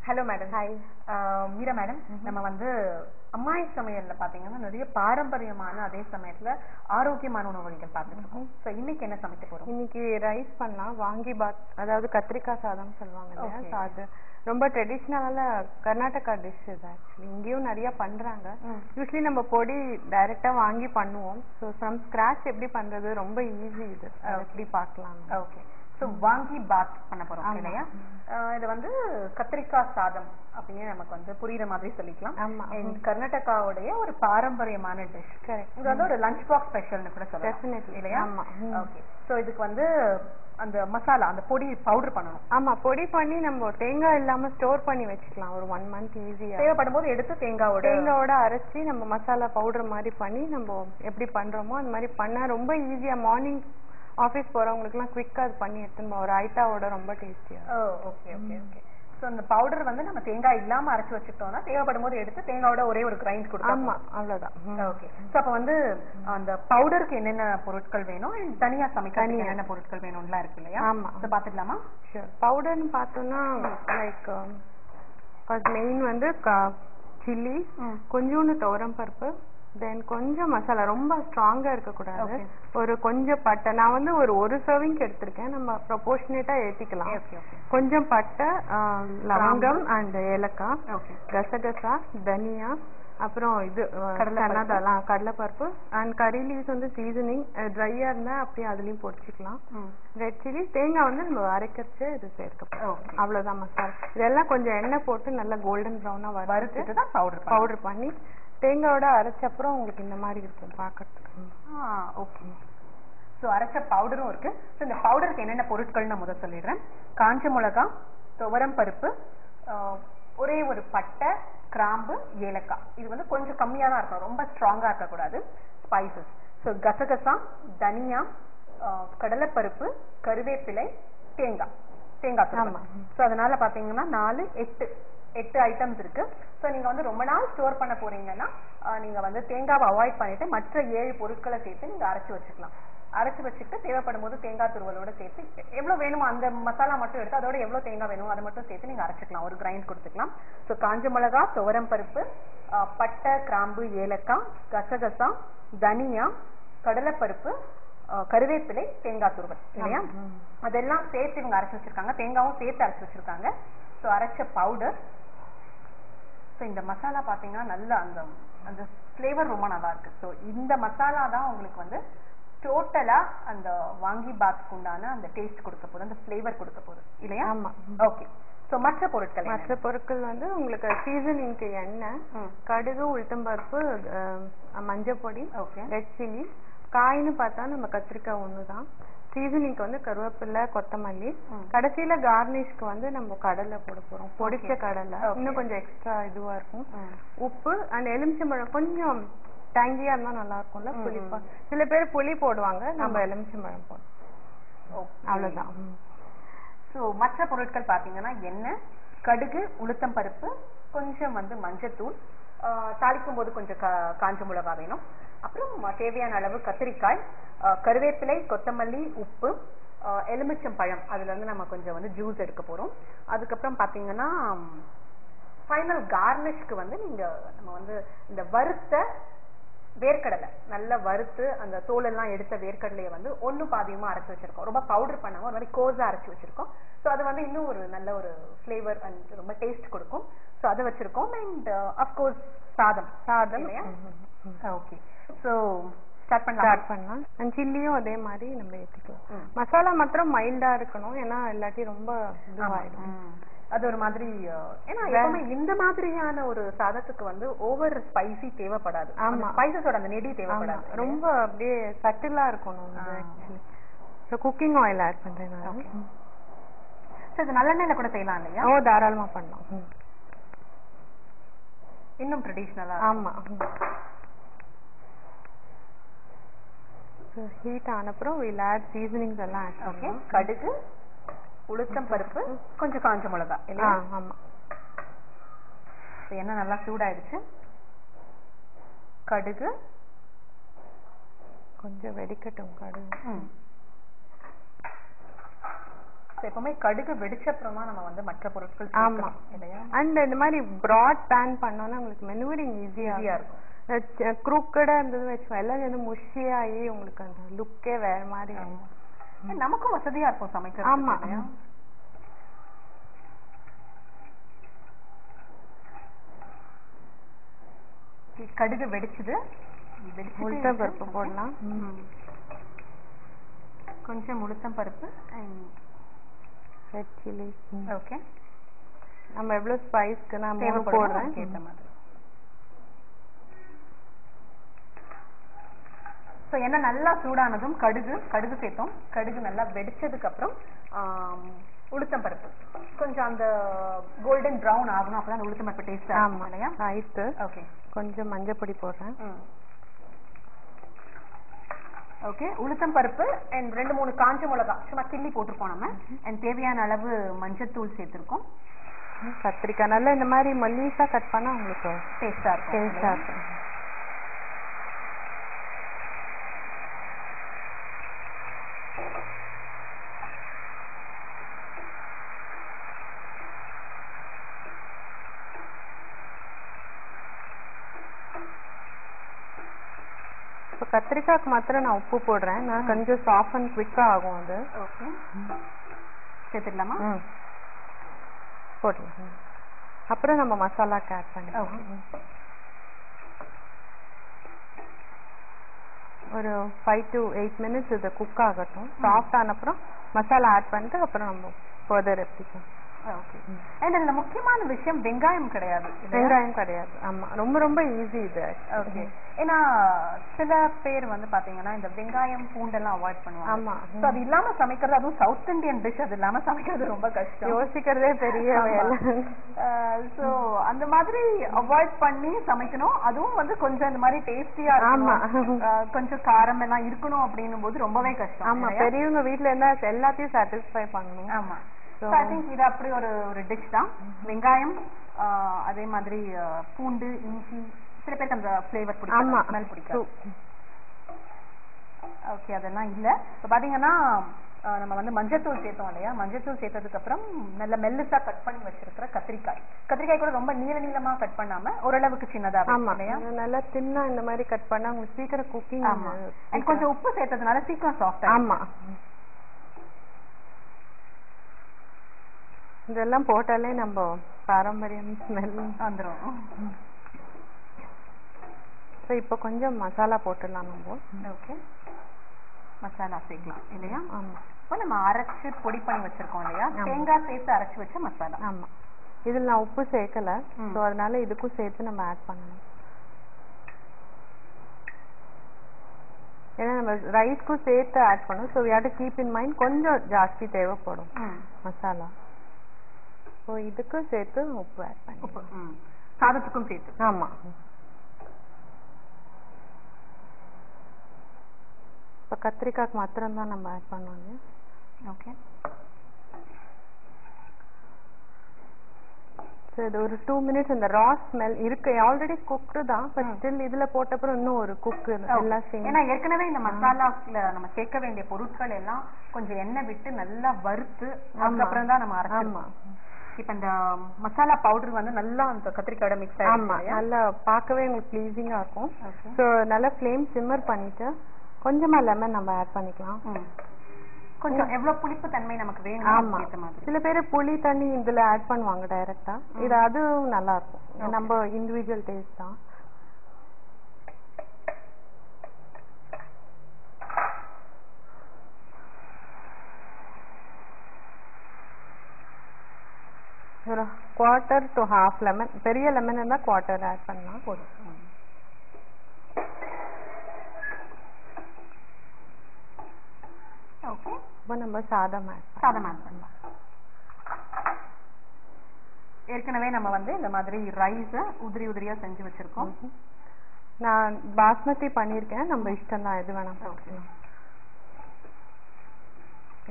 Hello madam. Hi Meera madam, நம்ம வந்து அம்மாயி சமையல்ல பாத்தீங்கன்னா நிறைய பாரம்பரியமான அதே சமயத்துல ஆரோக்கியமான உணவுகள் பார்த்துட்டு இருக்கோம். ஸோ இன்னைக்கு என்ன சமைக்க போறோம்? இன்னைக்கு ரைஸ் பண்ணலாம், வாங்கி பாத், அதாவது கத்திரிக்காய் சாதம் சொல்லுவாங்க இல்லையா. ஸோ அது ரொம்ப ட்ரெடிஷ்னலான கர்நாடகா டிஷ் இது. ஆக்சுவலி இங்கேயும் நிறைய பண்றாங்க. யூஸ்வலி நம்ம பொடி டைரக்டா வாங்கி பண்ணுவோம். ஸோ ஃப்ரம் ஸ்கிராச் எப்படி பண்றது ரொம்ப ஈஸி. இது எப்படி பார்க்கலாம். ஓகே. ஸோ வாங்கி பாத் பண்ண போறோம் இல்லையா? இது வந்து கத்திரிக்காய் சாதம் அப்படின்னு நமக்கு வந்து புரியுற மாதிரி சொல்லிக்கலாம். கர்நாடகாவுடைய ஒரு பாரம்பரியமான டிஷ். இது வந்து ஒரு லஞ்ச் பாக்ஸ் ஸ்பெஷல்னு கூட சொல்லலாம் இல்லையா? ஓகே. ஸோ இதுக்கு வந்து அந்த மசாலா, அந்த பொடி பவுடர் பண்ணணும். ஆமா, பொடி பண்ணி நம்ம தேங்காய் இல்லாம ஸ்டோர் பண்ணி வச்சுக்கலாம் ஒரு 1 month ஈஸியா. தேவைப்படும் போது எடுத்து தேங்காயோட அரைச்சி நம்ம மசாலா பவுடர் மாதிரி பண்ணி நம்ம எப்படி பண்றோமோ அந்த மாதிரி பண்ணா ரொம்ப ஈஸியா. மார்னிங் ஆஃபீஸ் போறவங்களுக்குலாம் குவிக்கா அது பண்ணி எடுத்துன்னு ஒரு ரைத்தாவோட ரொம்ப டேஸ்டியா. Okay okay okay. ஸோ அந்த பவுடர் வந்து நம்ம தேங்காய் இல்லாம அரைச்சு வச்சுக்கிட்டோம்னா தேவைப்படும் போது எடுத்து தேங்காயோட ஒரே ஒரு கிரைண்ட் கொடுத்தோம். ஆமா, அவ்வளவுதான். ஓகே. ஸோ அப்போ வந்து அந்த பவுடருக்கு என்னென்ன பொருட்கள் வேணும், தனியா சமைக்கிறதுக்கு என்னென்ன பொருட்கள் வேணும்லாம் இருக்கு இல்லையா? ஆமா. ஸோ பார்த்துக்கலாமா? ஷூர். பவுடர்னு பார்த்தோம்னா லைக் ஃபர்ஸ்ட் மெயின் வந்து சில்லி, கொஞ்சோண்டு துவரம் பருப்பு, தென் கொஞ்சம் மசாலா, ரொம்ப ஸ்ட்ராங்கா இருக்கக்கூடாது. ஒரு கொஞ்சம் பட்டை, நான் வந்து ஒரு சர்விங் எடுத்திருக்கேன். நம்ம ப்ரொபோர்ஷனேட்டா ஏற்றிக்கலாம். கொஞ்சம் பட்டை, லவங்கம் அண்ட் ஏலக்காய், கசகசா, தனியா, அப்புறம் இது கடலைப்பருப்பு அண்ட் கறி லீவ்ஸ் வந்து சீசனிங். ட்ரையா இருந்தா அப்படியே அதுலயும் பொடிச்சிக்கலாம். ரெட் சில்லி, தேங்காய் வந்து நம்ம அரைக்கச்சு இது சேர்க்கப்படும். அவ்வளவுதான் மசாலா. இதெல்லாம் கொஞ்சம் எண்ணெய் போட்டு நல்லா கோல்டன் ப்ரௌனா வறுத்துட்டு தான் பவுடர் பண்ணி தேங்காயோட அரைச்ச அப்புறம் உங்களுக்கு இந்த மாதிரி இருக்கும் பார்க்கறதுக்கு. ஓகே. ஸோ அரைச்ச பவுடரும் இருக்கு. ஸோ இந்த பவுடருக்கு என்னென்ன பொருட்கள் நான் முதல் சொல்லிடுறேன். காஞ்ச மிளகாய், துவரம் பருப்பு, ஒரே ஒரு பட்டை, கிராம்பு, ஏலக்காய். இது வந்து கொஞ்சம் கம்மியாக தான் இருக்கும், ரொம்ப ஸ்ட்ராங்கா இருக்கக்கூடாது. ஸ்பைசஸ். ஸோ கசகசா, தனியா, கடலைப்பருப்பு, கருவேப்பிலை, தேங்காய். ஸோ அதனால பாத்தீங்கன்னா 8 ஐட்டம்ஸ் இருக்கு. ஸோ நீங்க வந்து ரொம்ப நாள் ஸ்டோர் பண்ண போறீங்கன்னா நீங்க வந்து தேங்காவை அவாய்ட் பண்ணிட்டு மற்ற 7 பொருட்களை சேர்த்து நீங்க அரைச்சு வச்சுக்கலாம். அரைச்சு வச்சுட்டு தேவைப்படும் போது தேங்காய் துருவலோட சேர்த்து எவ்வளவு வேணுமோ அந்த மசாலா மட்டும் எடுத்து அதோட எவ்வளவு தேங்காய் வேணுமோ அதை மட்டும் சேர்த்து நீங்க அரைச்சிக்கலாம், ஒரு கிரைண்ட் கொடுத்துக்கலாம். ஸோ காஞ்ச மிளகா, துவரம் பருப்பு, பட்டை, கிராம்பு, ஏலக்காய், கசகசா, தனியா, கடலைப்பருப்பு, கருவேப்பிலை, தேங்காய் துருவல் இல்லையா, அதெல்லாம் சேர்த்து இவங்க அரைச்சு வச்சிருக்காங்க. தேங்காவும் சேர்த்து அரைச்சு வச்சிருக்காங்க. ஸோ அரைச்ச பவுடர். ஸோ இந்த மசாலா பார்த்தீங்கன்னா நல்ல அந்த ஃப்ளேவர் ரொம்ப நல்லா இருக்கு. ஸோ இந்த மசாலா தான் உங்களுக்கு வந்து டோட்டலா அந்த வாங்கி பாத்க்கு உண்டான அந்த டேஸ்ட் கொடுக்க போகுது, அந்த ஃப்ளேவர் கொடுக்க போகுது இல்லையா? ஆமா. ஓகே. ஸோ மற்ற பொருட்கள் வந்து உங்களுக்கு சீசனிங்க்கு எண்ணெய், கடுகு, உளுத்தம்பருப்பு, மஞ்சள் பொடி, ரெட் சில்லி, காய்னு பார்த்தா நம்ம கத்திரிக்காய் ஒண்ணுதான். சீசனிங்க்கு வந்து கருவேப்பிலை, கொத்தமல்லி, கடைசியில கார்னிஷ்க்கு வந்து நம்ம கடலை போட போறோம். பொடிச்ச கடலை இன்னும் கொஞ்சம் எக்ஸ்ட்ரா இதுவா இருக்கும். உப்பு அண்ட் எலுமிச்சம்பழம் கொஞ்சம் டேங்கியா இருந்தா நல்லா இருக்கும்ல, புளிப்பா. சில பேர் புளி போடுவாங்க, நம்ம எலுமிச்சம்பழம் போடுவோம். அவ்வளவுதான். ஸோ மற்ற பொருட்கள் பாத்தீங்கன்னா எண்ணெய், கடுகு, உளுத்தம் பருப்பு, கொஞ்சம் வந்து மஞ்சத்தூள், தாளிக்கும் போது கொஞ்சம் காஞ்ச மிளகா வேணும், அப்புறம் தேவையான அளவு கத்திரிக்காய், கருவேப்பிலை, கொத்தமல்லி, உப்பு, எலுமிச்சம் பழம், அதுல இருந்து நம்ம கொஞ்சம் வந்து ஜூஸ் எடுக்க போறோம். அதுக்கப்புறம் பாத்தீங்கன்னா ஃபைனல் கார்னிஷ்க்கு வந்து நம்ம வந்து இந்த வறுத்த வேர்க்கடலை நல்லா வறுத்து அந்த தோலெல்லாம் எடுத்த வேர்க்கடலையை வந்து ஒன்னு பாதியமா அரைச்சு வச்சிருக்கோம். ரொம்ப பவுடர் பண்ணாம ஒரு மாதிரி கோஸா அரைச்சு வச்சிருக்கோம். ஸோ அது வந்து இன்னும் ஒரு நல்ல ஒரு ஃபிளேவர் அண்ட் ரொம்ப டேஸ்ட் கொடுக்கும். ஸோ அதை வச்சிருக்கோம். அண்ட் அஃப்கோர்ஸ் சாதம். ஓகே. ஸோ ஸ்டார்ட் பண்ணலாம். அண்ட் சில்லியும் அதே மாதிரி நம்ம ஏற்றிக்கலாம். மசாலா மாத்திரம் மைல்டா இருக்கணும், ஏன்னா இல்லாட்டி ரொம்ப இதுவாயிடும். அது ஒரு மாதிரி, ஏன்னா எப்பவுமே இந்த மாதிரியான ஒரு சாதத்துக்கு வந்து ஓவர் ஸ்பைசி தேவைப்படாது. ஆமா, ஸ்பைசஸோட அந்த நெடி தேவைப்படாது. ரொம்ப அப்படியே சட்டிலா இருக்கணும் actually. So cooking oil add பண்றேன் நான். ஸோ இது நல்லெண்ணெயில கூட செய்யலாம் இல்லையா? தாராளமா பண்ணலாம். இன்னும் ட்ரெடிஷ்னலா. ஆமா. ஹீட் ஆன அப்புறம் we'll add seasonings எல்லாம் ஆட் பண்ணலாம். கடுகு, உளுத்தம் பருப்பு, கொஞ்சம் காஞ்ச மிளகா இல்லையா? ஆமா. எண்ணெய் நல்லா சூடாயிடுச்சு. கடுகு கொஞ்சம் வெடிக்கட்டும். கடுகு எப்பவுமே கடுகு வெடிச்ச அப்புறமா நம்ம வந்து மற்ற பொருட்கள் ஆமா சேர்க்கணும் இல்லையா? அண்ட் இந்த மாதிரி ப்ராட் பேன் பண்ணோம்னா உங்களுக்கு மெனுவரிங் ஈஸியா இருக்கும். குரூக்கடா இருந்ததுன்னு வச்சுக்கோ எல்லாம் வந்து முஷியாகி உங்களுக்கு அந்த லுக்கே வேற மாதிரி ஆகும். நமக்கும் வசதியா இருக்கும் சமைக்கிறது. ஆமா இல்லையா? கடுகு வெடிச்சது, உளுத்தம் பருப்பு போடலாம். கொஞ்சம் உளுத்தம் பருப்பு அண்ட் ரெட் சில்லி. ஓகே, நம்ம எவ்வளவு ஸ்பைஸ்க்கு நான் போடுறேன் ஏத்த மாதிரி. ஸோ என்ன நல்லா சூடானதும் கடுகு சேர்த்தோம். கடுகு நல்லா வெடிச்சதுக்கு அப்புறம் உளுத்தம் பருப்பு கொஞ்சம் அந்த கோல்டன் ப்ரௌன் ஆகணும், அப்பதான் அந்த உளுத்தம் பருப்பு டேஸ்ட் ஆகும் இல்லையா? ரைட். ஓகே, கொஞ்சம் மஞ்சள் பொடி போடுறேன். ஓகே, உளுத்தம் பருப்பு அண்ட் 2-3 காஞ்ச மிளகாய் சும்மா கிள்ளி போட்டுருக்கோம் நம்ம. அண்ட் தேவையான அளவு மஞ்சத்தூள் சேர்த்துருக்கோம். கத்திரிக்காய் நல்லா இந்த மாதிரி மல்லிசா கட் பண்ணா உங்களுக்கு டேஸ்டா இருக்கும். இப்போ கத்திரிக்காய்க்கு மாத்திரம் நான் உப்பு போடுறேன். நான் கொஞ்சம் சாஃப்ட் அண்ட் குவிக்கா ஆகும் அது. ஓகே, சேர்த்துடலாமா? போடலாம். அப்புறம் நம்ம மசாலாக்கு ஆட் பண்ணிக்கலாம். ஒரு 5 to 8 minutes இது குக் ஆகட்டும். சாஃப்ட் ஆன அப்புறம் மசாலா ஆட் பண்ணிட்டு அப்புறம் நம்ம ஃபர்தர் எடுத்துக்கலாம். ஓகே, அண்ட் அதுல முக்கியமான விஷயம் வெங்காயம் கிடையாது. ஆமா, ரொம்ப ரொம்ப ஈஸி இது. ஓகே, ஏன்னா சில பேர் வந்து பாத்தீங்கன்னா இந்த வெங்காயம் பூண்டெல்லாம் அவாய்ட் பண்ணுவாங்க. ஆமா, சோ அது இல்லாம சமைக்கிறது, அதுவும் சவுத் இந்தியன் டிஷ், அது இல்லாம சமைக்கிறது ரொம்ப கஷ்டம். யோசிக்கிறதே பெரிய வேலை. சோ அந்த மாதிரி அவாய்ட் பண்ணி சமைக்கணும். அதுவும் வந்து கொஞ்சம் இந்த மாதிரி டேஸ்டியா இருக்கணும், கொஞ்சம் காரம் எல்லாம் இருக்கணும் அப்படின்னும் போது ரொம்பவே கஷ்டம். ஆமா, பெரியவங்க வீட்ல இருந்தா எல்லாத்தையும் சாட்டிஸ்ஃபை பண்ணணும். ஆமா, ஐ திங்க் இது அப்படி ஒரு டிஷ் தான். வெங்காயம், அதே மாதிரி பூண்டு, இஞ்சி, சில பேருக்கு அந்த ஃப்ளேவர் பிடிக்கும், ஸ்மெல் பிடிக்கும். ஓகே, அதெல்லாம் இல்ல. இப்போ பாத்தீங்கன்னா நம்ம வந்து மஞ்சத்தூள் சேர்த்தோம் இல்லையா? மஞ்சத்தூள் சேர்த்ததுக்கு அப்புறம் நல்ல மெல்லிசா கட் பண்ணி வச்சிருக்கிற கத்திரிக்காய் கூட ரொம்ப நீளமா கட் பண்ணாம ஓரளவுக்கு சின்னதா இல்லையா? நல்லா தின்னா இந்த மாதிரி கட் பண்ணா உங்களுக்கு சீக்கிரம் குக்கிங். ஆமா, கொஞ்சம் உப்பு சேர்த்ததுனால சீக்கிரம் சாஃப்ட். ஆமா, இதெல்லாம் போட்டாலே நம்ம பாரம்பரியம் ஸ்மெல் வந்துடும். ஸோ இப்போ கொஞ்சம் மசாலா போட்டுடலாம் நம்ம. ஓகே, மசாலா சேர்க்கலாம் இல்லையா? ஆமா, இப்போ நம்ம அரைச்சு பொடி பண்ணி வச்சிருக்கோம் இல்லையா? தேங்காய் சேர்த்து அரைச்சு வச்ச மசாலா. ஆமா, இதில் நான் உப்பு சேர்க்கல. ஸோ அதனால இதுக்கும் சேர்த்து நம்ம ஆட் பண்ணணும். ஏன்னா நம்ம ரைஸ்க்கும் சேர்த்து ஆட் பண்ணணும். So we have to keep in mind கொஞ்சம் ஜாஸ்தி தேவைப்படும் மசாலா. ஸோ இதுக்கும் சேர்த்து உப்பு ஆட் பண்ணி, சாதத்துக்கும் சேர்த்து. ஆமா, இப்போ கத்திரிக்காய்க்கு மாத்திரம் தான் நம்ம ஆட் பண்ணுவாங்க. ஓகே, ஸோ இது ஒரு 2 minutes இந்த ரா ஸ்மெல் இருக்கு. ஆல்ரெடி குக்டு தான், பட் ஸ்டில் இதுல போட்டப்பறம் இன்னும் ஒரு குக் எல்லாம் சேர்ந்து. ஏன்னா ஏற்கனவே இந்த மசாலாஸ்ல நம்ம சேர்க்க வேண்டிய பொருட்கள் எல்லாம் கொஞ்சம் எண்ணெய் விட்டு நல்லா வறுத்து அதுக்கப்புறம் தான் நம்ம அரைச்சிருக்கோம். இப்ப இந்த மசாலா பவுடர் வந்து நல்லா அந்த கத்திரிக்காயோட மிக்ஸ் ஆயிடும். ஆமா, நல்லா பார்க்கவே உங்களுக்கு ப்ளீசிங்கா இருக்கும். ஸோ நல்லா ஃப்ளேம் சிம்மர் பண்ணிட்டு கொஞ்சமா லெமன் நம்ம ஆட் பண்ணிக்கலாம். கொஞ்சம் எவ்வளவு புளிப்பு தன்மை நமக்கு வேணும் ஏத்த மாதிரி. சில பேர் புளி தண்ணி இதுல ஆட் பண்ணுவாங்க டைரக்டா. இது அதுவும் நல்லா இருக்கும். நம்ம இண்டிவிஜுவல் டேஸ்ட் தான். ஒரு 1/4 to 1/2 லெமன், பெரிய லெமன் இருந்தா 1/4 ஆட் பண்ணலாம். போதும். ஓகே, இப்போ நம்ம சாதம் ஆட் பண்ணலாம். ஏற்கனவே நம்ம வந்து இந்த மாதிரி ரைஸ் உதிரியா செஞ்சு வச்சிருக்கோம். நான் பாஸ்மதி பண்ணிருக்கேன். நம்ம இஷ்டம் தான், எது வேணா போட்டுக்கலாம்.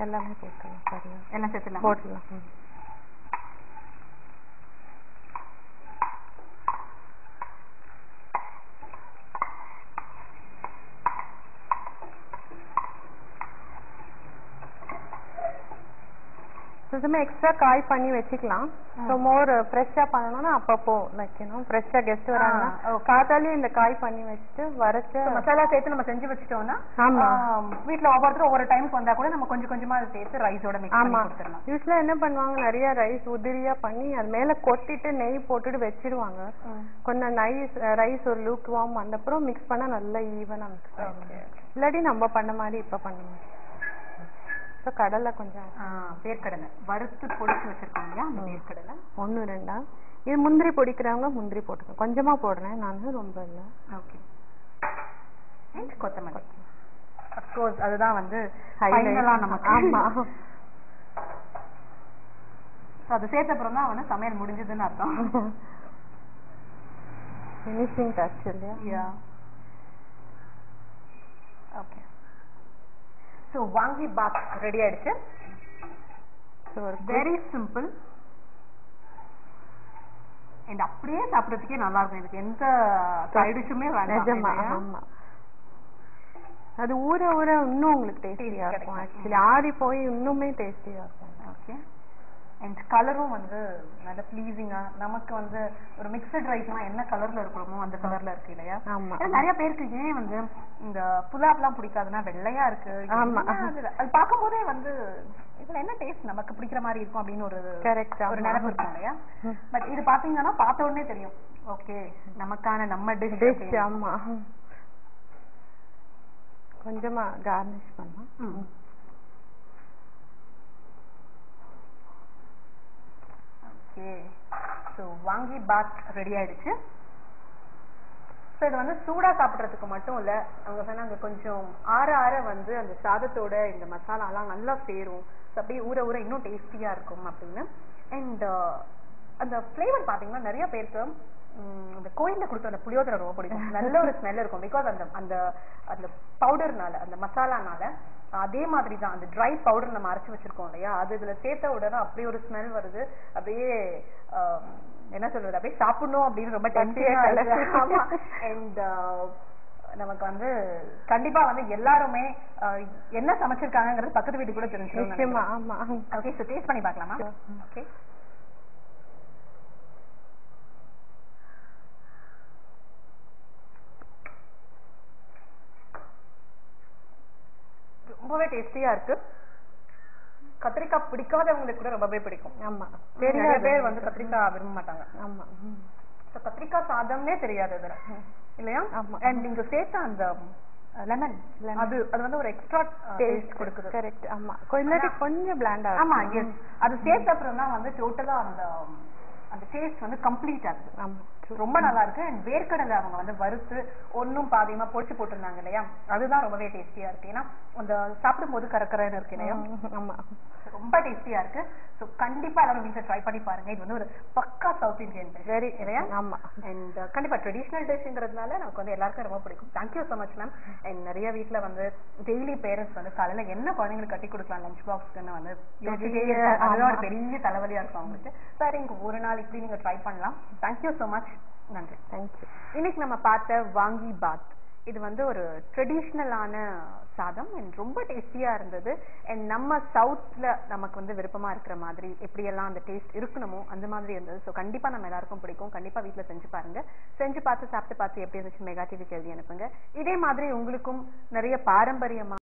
எல்லாமே போட்டுக்கலாம். சரியா, எல்லாம் சேர்த்துலாம், போட்டுக்கலாம். சுத்தமா எக்ஸ்ட்ரா காய் பண்ணி வச்சுக்கலாம். ஸோ மோர் ஃப்ரெஷ்ஷாக பண்ணணும்னா அப்பப்போ லைக் ஃப்ரெஷ்ஷாக கெஸ்ட் வராங்கன்னா காத்தாலேயே இந்த காய் பண்ணி வச்சுட்டு வரைச்ச மசாலா சேர்த்து நம்ம செஞ்சு வச்சுட்டோம்னா வீட்டில் ஒவ்வொருத்தரும் ஒவ்வொரு டைமுக்கு வந்தா கூட நம்ம கொஞ்சம் கொஞ்சமா அதை சேர்த்து ரைஸோட மிக்ஸ் பண்ணி கொடுத்துடலாம். யூஸ்வலாக என்ன பண்ணுவாங்க, நிறைய ரைஸ் உதிரியா பண்ணி அது மேல கொட்டிட்டு நெய் போட்டுட்டு வச்சிருவாங்க. கொஞ்சம் ரைஸ் ஒரு லூக் வார்ம் அந்த அப்புறம் மிக்ஸ் பண்ணா நல்லா ஈவனா மிக்ஸ் ஆகும். இல்லாட்டி நம்ம பண்ண மாதிரி இப்ப பண்ணுவோம். ஸோ கடலை கொஞ்சம் வேர்க்கடலை வறுத்து பொடிச்சு வச்சிருக்கோம் இல்லையா, அந்த வேர்க்கடலை 1 2. இது முந்திரி பொடிக்கிறவங்க முந்திரி போட்டுக்கோங்க. கொஞ்சமா போடுறேன் நான், ரொம்ப இல்லை. ஓகே. அண்ட் கொத்தமல்லி அஃப்கோர்ஸ் அதுதான் வந்து ஃபைனலா நமக்கு. ஆமா, அது சேர்த்த அப்புறம் தான் வந்து சமையல் முடிஞ்சதுன்னு அர்த்தம். ஃபினிஷிங் டச் இல்லையா? ஓகே. ஸோ வாங்கி பாத் ரெடி ஆயிடுச்சு. ஸோ வெரி சிம்பிள் அண்ட் அப்படியே சாப்பிட்றதுக்கே நல்லா இருக்கும். இதுக்கு எந்த சைட் டிஷ்ஷுமே வேண்டாம். அது ஊற ஊற இன்னும் உங்களுக்கு டேஸ்டியா இருக்கும். ஆக்சுவலி ஆறி போய் இன்னுமே டேஸ்டியா இருக்கும். ஓகே. அண்ட் கலரும் வந்து நல்ல ப்ளீசிங்கா, நமக்கு வந்து ஒரு மிக்சட் ரைஸ்னா என்ன கலர்ல இருக்கணுமோ அந்த கலர்ல இருக்கு இல்லையா? நிறைய பேருக்கு ஏன் வந்து இந்த புலாப்லாம் பிடிக்காதுன்னா வெள்ளையா இருக்கு, அது பார்க்கும் போதே வந்து இதுல என்ன டேஸ்ட் நமக்கு பிடிக்கிற மாதிரி இருக்கும் அப்படின்னு ஒரு நினைப்பு இருக்கும் இல்லையா? பட் இது பாத்தீங்கன்னா பார்த்த உடனே தெரியும், ஓகே நமக்கான நம்ம டிஷ். ஆமா, கொஞ்சமா கார்னிஷ் பண்ணலாம். ஓகே. ஸோ வாங்கி பாத் ரெடி ஆயிடுச்சு. ஸோ இது வந்து சூடா சாப்பிட்றதுக்கு மட்டும் இல்லை, அவங்க சொன்னாங்க கொஞ்சம் ஆற ஆற வந்து அந்த சாதத்தோட இந்த மசாலாலாம் நல்லா சேரும். ஸோ அப்படியே ஊற ஊற இன்னும் டேஸ்டியா இருக்கும் அப்படின்னு. அண்ட் அந்த ஃப்ளேவர் பார்த்தீங்கன்னா நிறைய பேருக்கு அந்த கோயிலில் கொடுத்த அந்த புளியோதரை ரொம்ப பிடிக்கும். நல்ல ஒரு ஸ்மெல் இருக்கும். பிகாஸ் அந்த அந்த அந்த பவுடர்னால, அந்த மசாலானால அதே மாதிரி தான் அந்த ட்ரை பவுடர் நம்ம அரைச்சு வச்சிருக்கோம் இல்லையா, அது இதுல சேர்த்த உடனே அப்படியே ஒரு ஸ்மெல் வருது. அப்படியே என்ன சொல்றது, அப்படியே சாப்பிடணும் அப்படின்னு ரொம்ப டென்ஷனா. அண்ட் நமக்கு வந்து கண்டிப்பா வந்து எல்லாருமே என்ன சமைச்சிருக்காங்கிறது பக்கத்து வீட்டுக்கு கூட தெரிஞ்சிடும். ஓகே. ஸோ டேஸ்ட் பண்ணி பார்க்கலாமா? ஓகே. ரொம்பவே டேஸ்டியா இருக்கு. கத்திரிக்காய் பிடிக்காதவங்களுக்கு கூட ரொம்பவே பிடிக்கும். ஆமா, நிறைய பேர் வந்து கத்திரிக்காய் விரும்ப மாட்டாங்க. ஆமா, கத்திரிக்காய் சாதம்னே தெரியாது இதுல இல்லையா? அண்ட் நீங்க சேர்த்த அந்த லெமன், அது வந்து ஒரு எக்ஸ்ட்ரா டேஸ்ட் கொடுக்குது. கரெக்ட். ஆமா, கொஞ்சம் பிளாண்டா. ஆமா, எஸ். அது சேர்த்த அப்புறம் தான் வந்து டோட்டலா அந்த டேஸ்ட் வந்து கம்ப்ளீட் ஆகுது. ஆமா, ரொம்ப நல்லா இருக்கு. அண்ட் வேர்க்கடலை அவங்க வந்து வறுத்து ஒன்னும் பாதியமா பொடிச்சு போட்டிருந்தாங்க இல்லையா, அதுதான் ரொம்பவே டேஸ்டியா இருக்கு. ஏன்னா அந்த சாப்பிடும் போது கரக்கரன்னு இருக்கு இல்லையா? ஆமா, ரொம்ப டேஸ்டியா இருக்கு. ஸோ கண்டிப்பா எல்லாரும் வீட்டில் ட்ரை பண்ணி பாருங்க. இது வந்து ஒரு பக்கா சவுத் இந்தியன் டிஷ். வெரி இல்லையா? ஆமா. அண்ட் கண்டிப்பா ட்ரெடிஷனல் டிஷ்ங்கிறதுனால நமக்கு வந்து எல்லாருக்கும் ரொம்ப பிடிக்கும். Thank you so much ma'am. And நிறைய வீட்டுல வந்து டெய்லி பேரண்ட்ஸ் வந்து காலையில என்ன குழந்தைங்களுக்கு கட்டி கொடுக்கலாம் லஞ்ச் பாக்ஸ்ன்னு வந்து அதோட பெரிய தலைவலியா இருக்கும் அவங்களுக்கு. சார் இங்க ஒரு நாள் இப்படி நீங்க ட்ரை பண்ணலாம். Thank you so much. நன்றி. தேங்க்யூ. இன்னைக்கு நம்ம பார்த்த வாங்கி பாத், இது வந்து ஒரு ட்ரெடிஷ்னலான சாதம் அண்ட் ரொம்ப டேஸ்டியா இருந்தது. அண்ட் நம்ம சவுத்ல நமக்கு வந்து விருப்பமா இருக்கிற மாதிரி எப்படியெல்லாம் அந்த டேஸ்ட் இருக்கணுமோ அந்த மாதிரி இருந்தது. ஸோ கண்டிப்பா நம்ம எல்லாருக்கும் பிடிக்கும். கண்டிப்பா வீட்டில் செஞ்சு பாருங்க. செஞ்சு பார்த்து சாப்பிட்டு பார்த்து எப்படி இருந்துச்சு மெகா டிவிக்கு எழுதி அனுப்புங்க. இதே மாதிரி உங்களுக்கும் நிறைய பாரம்பரியமா